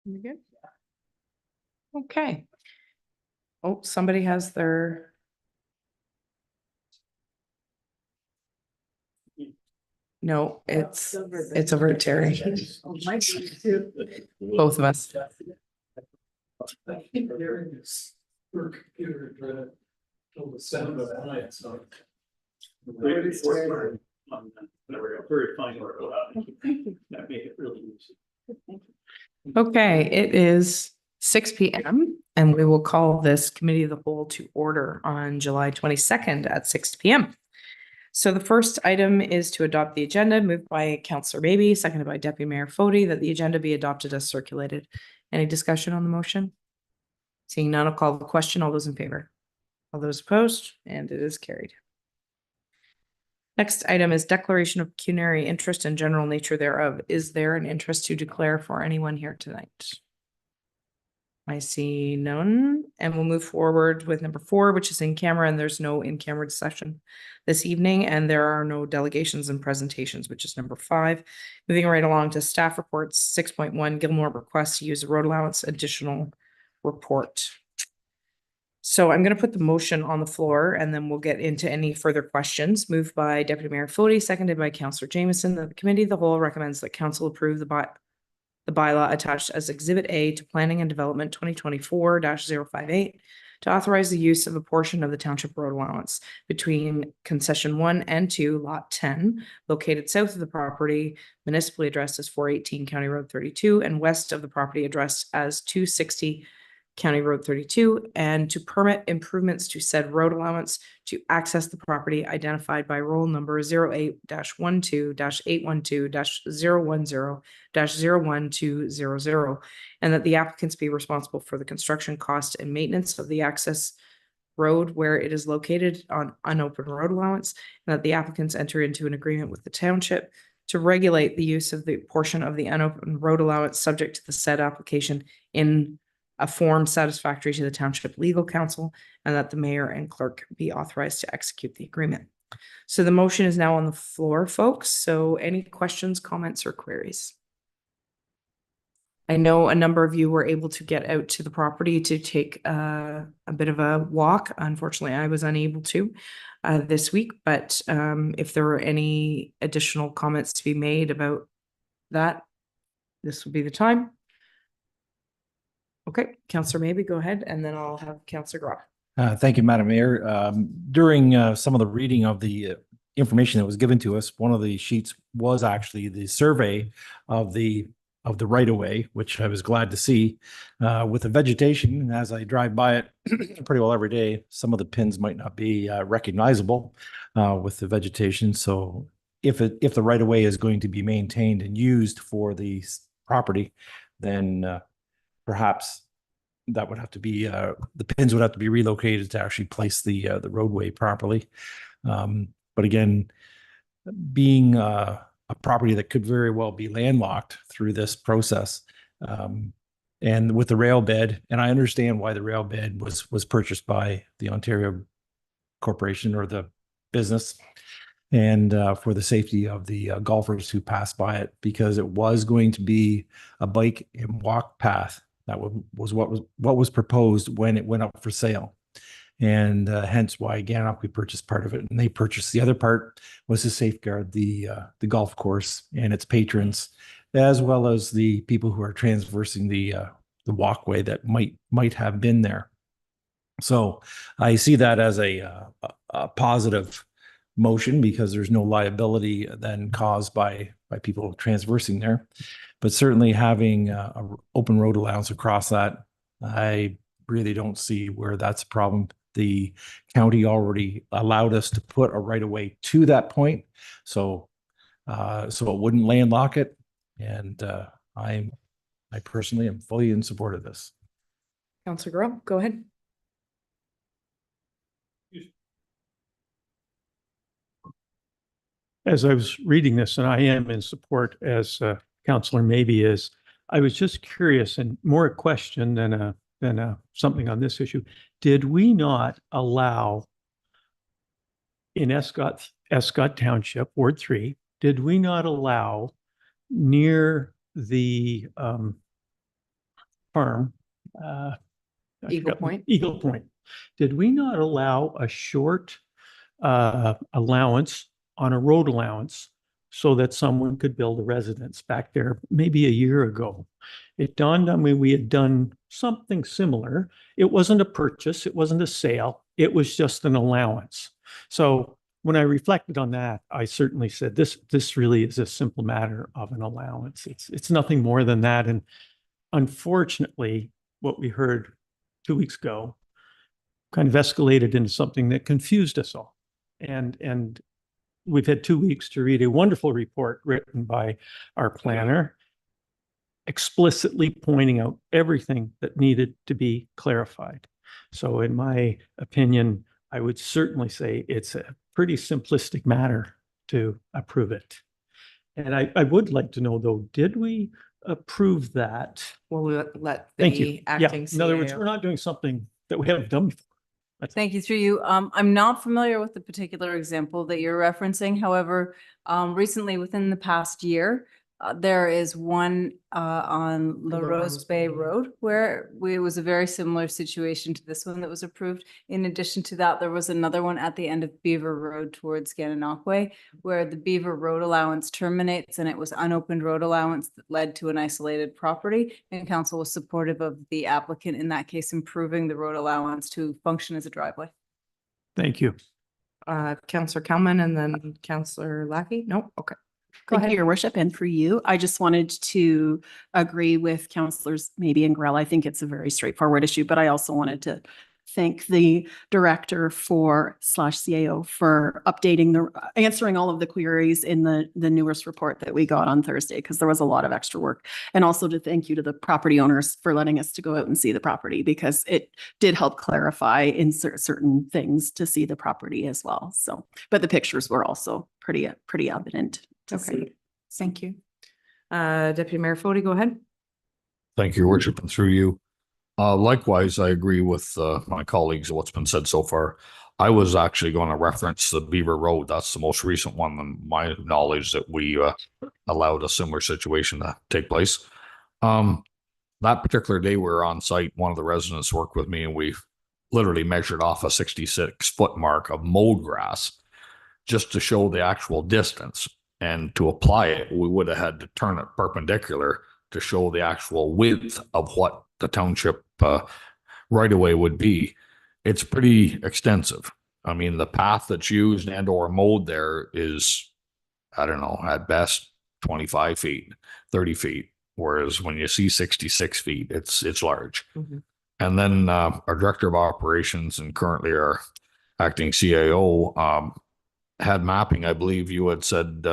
You good? Okay. Oh, somebody has their. No, it's over at Terry. Both of us. Okay, it is 6 p.m. and we will call this committee of the whole to order on July 22nd at 6 p.m. So the first item is to adopt the agenda, moved by Councillor Baby, seconded by Deputy Mayor Fody, that the agenda be adopted as circulated. Any discussion on the motion? Seeing none, I'll call the question. All those in favor? All those opposed? And it is carried. Next item is declaration of pecuniary interest and general nature thereof. Is there an interest to declare for anyone here tonight? I see none, and we'll move forward with number 4, which is in camera, and there's no in-camera session this evening, and there are no delegations and presentations, which is number 5. Moving right along to staff reports, 6.1, Gilmore requests to use the road allowance additional report. So I'm going to put the motion on the floor and then we'll get into any further questions. Moved by Deputy Mayor Fody, seconded by Councillor Jameson, that the committee of the whole recommends that council approve the bylaw attached as Exhibit A to Planning and Development 2024-058 to authorize the use of a portion of the township road allowance between concession 1 and 2, lot 10, located south of the property, municipally addressed as 418 County Road 32, and west of the property addressed as 260 County Road 32, and to permit improvements to said road allowance to access the property identified by roll number 08-12-812-810-010-01200, and that the applicants be responsible for the construction cost and maintenance of the access road where it is located on unopened road allowance, and that the applicants enter into an agreement with the township to regulate the use of the portion of the unopened road allowance subject to the said application in a form satisfactory to the township legal counsel, and that the mayor and clerk be authorized to execute the agreement. So the motion is now on the floor, folks. So any questions, comments, or queries? I know a number of you were able to get out to the property to take a bit of a walk. Unfortunately, I was unable to this week, but if there were any additional comments to be made about that, this would be the time. Okay, Councillor Maybe, go ahead, and then I'll have Councillor Groff. Thank you, Madam Mayor. During some of the reading of the information that was given to us, one of the sheets was actually the survey of the right-of-way, which I was glad to see. With the vegetation, as I drive by it pretty well every day, some of the pins might not be recognizable with the vegetation. So if the right-of-way is going to be maintained and used for the property, then perhaps that would have to be the pins would have to be relocated to actually place the roadway properly. But again, being a property that could very well be landlocked through this process, and with the rail bed, and I understand why the rail bed was purchased by the Ontario Corporation or the business, and for the safety of the golfers who pass by it, because it was going to be a bike and walk path. That was what was proposed when it went up for sale, and hence why Gananoque purchased part of it, and they purchased the other part was to safeguard the golf course and its patrons, as well as the people who are traversing the walkway that might have been there. So I see that as a positive motion, because there's no liability then caused by people traversing there. But certainly having a open road allowance across that, I really don't see where that's a problem. The county already allowed us to put a right of way to that point, so it wouldn't landlock it. And I personally am fully in support of this. Councillor Groff, go ahead. As I was reading this, and I am in support, as Councillor Maybe is, I was just curious, and more a question than something on this issue. Did we not allow in Escott Township, Ward 3, did we not allow near the farm. I Eagle forgot- Point? Eagle Point. Did we not allow a short allowance on a road allowance so that someone could build a residence back there maybe a year ago? It dawned on me we had done something similar. It wasn't a purchase, it wasn't a sale, it was just an allowance. So when I reflected on that, I certainly said, this really is a simple matter of an allowance. It's nothing more than that. And unfortunately, what we heard 2 weeks ago kind of escalated into something that confused us all. And we've had 2 weeks to read a wonderful report written by our planner, explicitly pointing out everything that needed to be clarified. So in my opinion, I would certainly say it's a pretty simplistic matter to approve it. And I would like to know though, did we approve that? We'll let Thank you. the Yeah, acting in other words, CAO. we're not doing something that we haven't done before. Thank you through you. I'm not familiar with the particular example that you're referencing. However, recently within the past year, there is one on La La Rose Rose Bay Bay. Road where it was a very similar situation to this one that was approved. In addition to that, there was another one at the end of Beaver Road towards Gananoque where the Beaver Road allowance terminates and it was unopened road allowance that led to an isolated property. And council was supportive of the applicant in that case, improving the road allowance to function as a driveway. Thank you. Councillor Kalman and then Councillor Lackey? No, okay. Go Thank ahead. you, Your Worship, and for you. I just wanted to agree with councillors Maybe and Grell. I think it's a very straightforward issue, but I also wanted to thank the director for /CAO for updating answering all of the queries in the newest report that we got on Thursday, because there was a lot of extra work. And also to thank you to the property owners for letting us to go out and see the property, because it did help clarify in certain things to see the property as well. So, but the pictures were also pretty evident to Okay. see. Thank you. Deputy Mayor Fody, go ahead. Thank you, Your Worship, and through you. Likewise, I agree with my colleagues of what's been said so far. I was actually going to reference the Beaver Road. That's the most recent one, in my knowledge, that we allowed a similar situation to take place. That particular day we were on site, one of the residents worked with me and we literally measured off a 66-foot mark of mowed grass just to show the actual distance. And to apply it, we would have had to turn it perpendicular to show the actual width of what the township right away would be. It's pretty extensive. I mean, the path that's used and or mowed there is, I don't know, at best 25 feet, 30 feet. Whereas when you see 66 feet, it's large. Mhm. And then our director of operations and currently our acting CAO had mapping, I believe you had said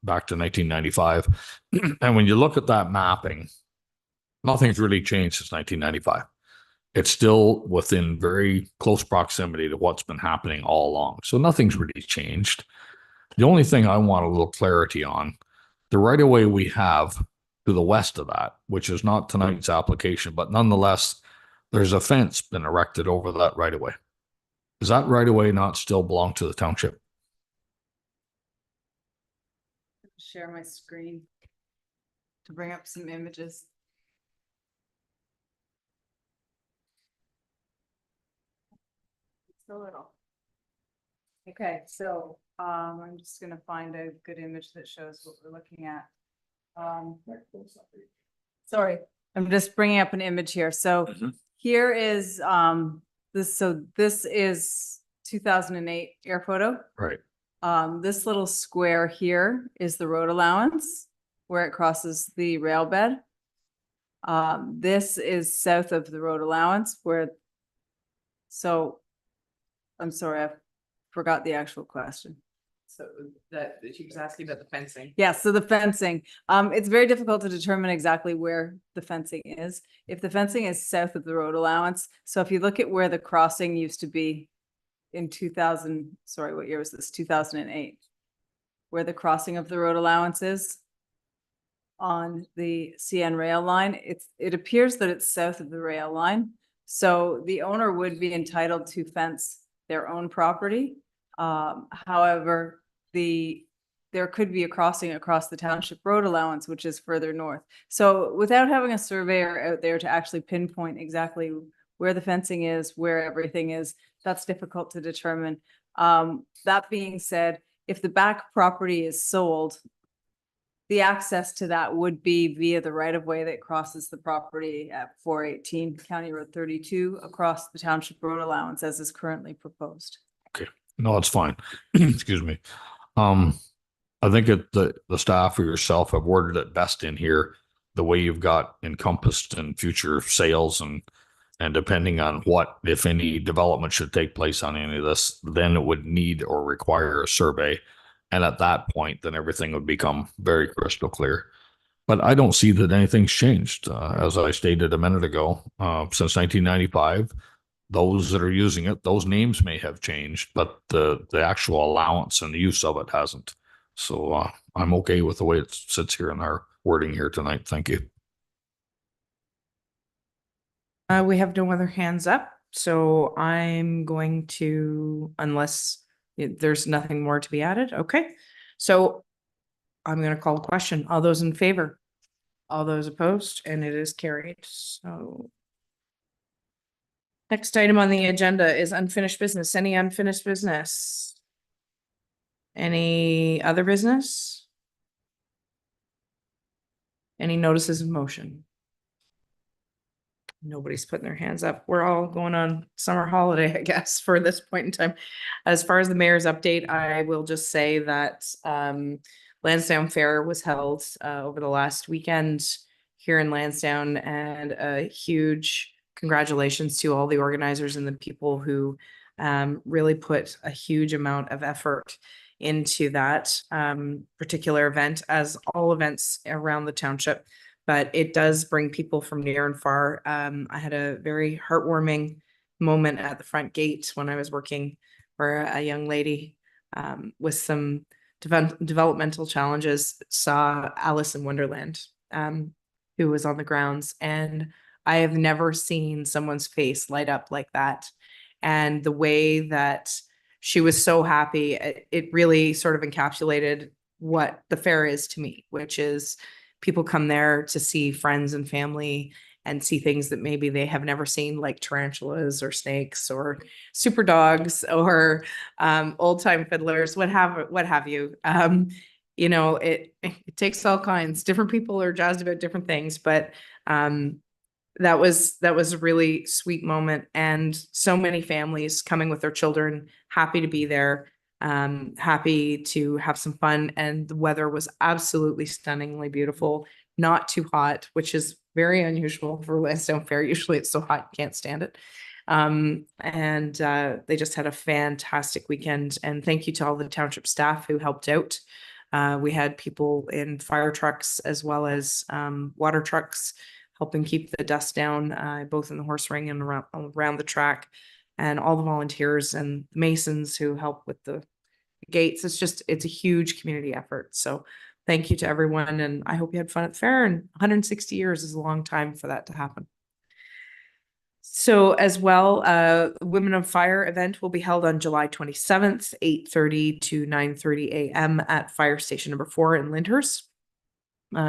back to 1995. And when you look at that mapping, nothing's really changed since 1995. It's still within very close proximity to what's been happening all along. So nothing's really changed. The only thing I want a little clarity on, the right of way we have to the west of that, which is not tonight's application, but nonetheless, there's a fence been erected over that right of way. Does that right of way not still belong to the township? Share my screen to bring up some images. It's a little. Okay, so I'm just gonna find a good image that shows what we're looking at. Sorry, I'm just bringing up an image here. So Mhm. here is this is 2008 air photo. Right. This little square here is the road allowance where it crosses the rail bed. This is south of the road allowance I'm sorry, I forgot the actual question. So that she was asking about the fencing. Yeah, so the fencing, it's very difficult to determine exactly where the fencing is. If the fencing is south of the road allowance, so if you look at where the crossing used to be in 2000, sorry, what year was this? 2008, where the crossing of the road allowance is on the CN rail line, it appears that it's south of the rail line. So the owner would be entitled to fence their own property. However, there there could be a crossing across the township road allowance, which is further north. So without having a surveyor out there to actually pinpoint exactly where the fencing is, where everything is, that's difficult to determine. That being said, if the back property is sold, the access to that would be via the right of way that crosses the property at 418 County Road 32 across the township road allowance as is currently proposed. No, it's fine. Excuse me. I think the staff or yourself have worded it best in here, the way you've got encompassed in future sales and depending on what, if any, development should take place on any of this, then it would need or require a survey. And at that point, then everything would become very crystal clear. But I don't see that anything's changed. As I stated a minute ago, since 1995, those that are using it, those names may have changed, but the actual allowance and the use of it hasn't. So I'm okay with the way it sits here in our wording here tonight. Thank you. We have no other hands up, so I'm going to, unless there's nothing more to be added, okay? So I'm gonna call a question. All those in favor? All those opposed? And it is carried, so. Next item on the agenda is unfinished business. Any unfinished business? Any other business? Any notices of motion? Nobody's putting their hands up. We're all going on summer holiday, I guess, for this point in time. As far as the mayor's update, I will just say that Lansdowne Fair was held over the last weekend here in Lansdowne, and a huge congratulations to all the organizers and the people who really put a huge amount of effort into that particular event, as all events around the township. But it does bring people from near and far. I had a very heartwarming moment at the front gate when I was working for a young lady with some developmental challenges, saw Alice in Wonderland, who was on the grounds. And I have never seen someone's face light up like that. And the way that she was so happy, it really sort of encapsulated what the fair is to me, which is people come there to see friends and family and see things that maybe they have never seen, like tarantulas or snakes or super dogs or old time fiddlers, what have you. You know, it takes all kinds. Different people are jazzed about different things, but that was a really sweet moment, and so many families coming with their children, happy to be there. Happy to have some fun, and the weather was absolutely stunningly beautiful, not too hot, which is very unusual for Lansdowne Fair. Usually it's so hot, you can't stand it. They just had a fantastic weekend, and thank you to all the township staff who helped out. We had people in fire trucks as well as water trucks helping keep the dust down, both in the horse ring and around the track. And all the volunteers and masons who help with the gates. It's a huge community effort. So thank you to everyone. And I hope you had fun at the fair, and 160 years is a long time for that to happen. So as well, Women of Fire event will be held on July 27th, 8:30 to 9:30 a.m. at Fire Station number 4 in Lyndhurst.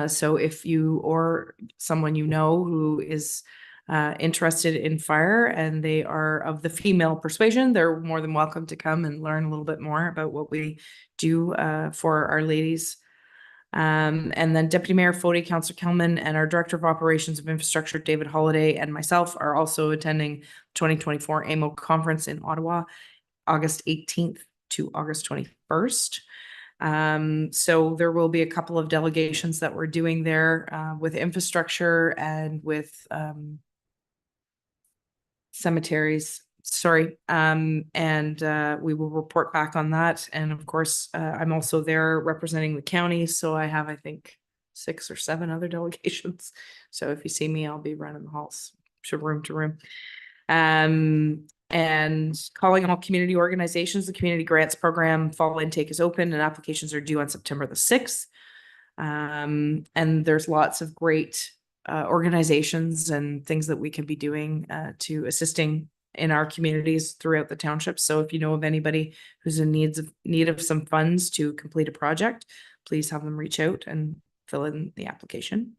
So if you or someone you know who is interested in fire and they are of the female persuasion, they're more than welcome to come and learn a little bit more about what we do for our ladies. And then Deputy Mayor Fody, Councillor Kelman, and our Director of Operations of Infrastructure, David Holliday, and myself are also attending 2024 AMO conference in Ottawa, August 18th to August 21st. So there will be a couple of delegations that we're doing there with infrastructure and with cemeteries. Sorry. We will report back on that. And of course, I'm also there representing the county. So I have, I think, 6 or 7 other delegations. So if you see me, I'll be running the halls to room to room. And calling all community organizations, the community grants program fall intake is open and applications are due on September the 6th. And there's lots of great organizations and things that we can be doing to assisting in our communities throughout the township. So if you know of anybody who's in need of some funds to complete a project, please have them reach out and fill in the application.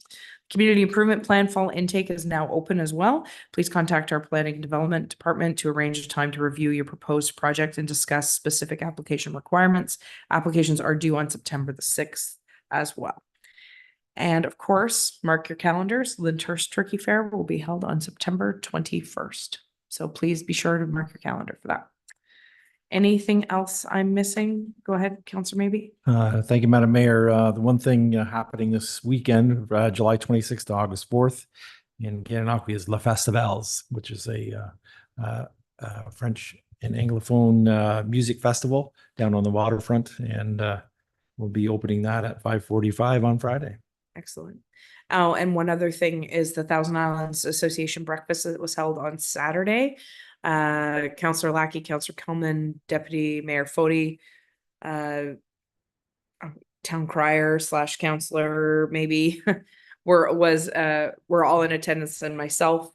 Community Improvement Plan fall intake is now open as well. Please contact our Planning and Development Department to arrange a time to review your proposed project and discuss specific application requirements. Applications are due on September the 6th as well. And of course, mark your calendars. Lyndhurst Turkey Fair will be held on September 21st. So please be sure to mark your calendar for that. Anything else I'm missing? Go ahead, Councillor Maybe. Thank you, Madam Mayor. The one thing happening this weekend, July 26th to August 4th in Gananoque is La Festivals, which is a French and Anglophone music festival down on the waterfront. And we'll be opening that at 5:45 on Friday. Excellent. Oh, and one other thing is the Thousand Islands Association breakfast that was held on Saturday. Councillor Lackey, Councillor Kelman, Deputy Mayor Fody, town crier / councillor maybe were all in attendance, and myself.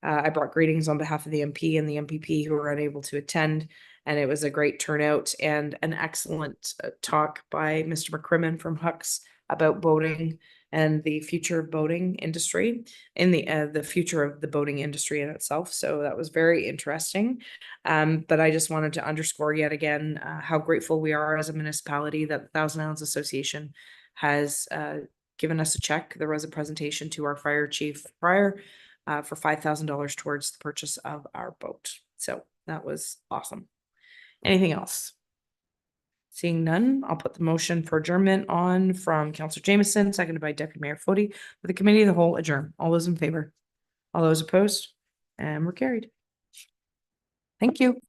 I brought greetings on behalf of the MP and the MPP who were unable to attend, and it was a great turnout and an excellent talk by Mr. McCrimmon from Hucks about boating and the future of boating industry in the future of the boating industry in itself. So that was very interesting. But I just wanted to underscore yet again how grateful we are as a municipality that the Thousand Islands Association has given us a check. There was a presentation to our fire chief prior for $5,000 towards the purchase of our boat. So that was awesome. Anything else? Seeing none, I'll put the motion for adjournment on from Councillor Jameson, seconded by Deputy Mayor Fody, with the committee of the whole adjourn. All those in favor? All those opposed? And we're carried. Thank you.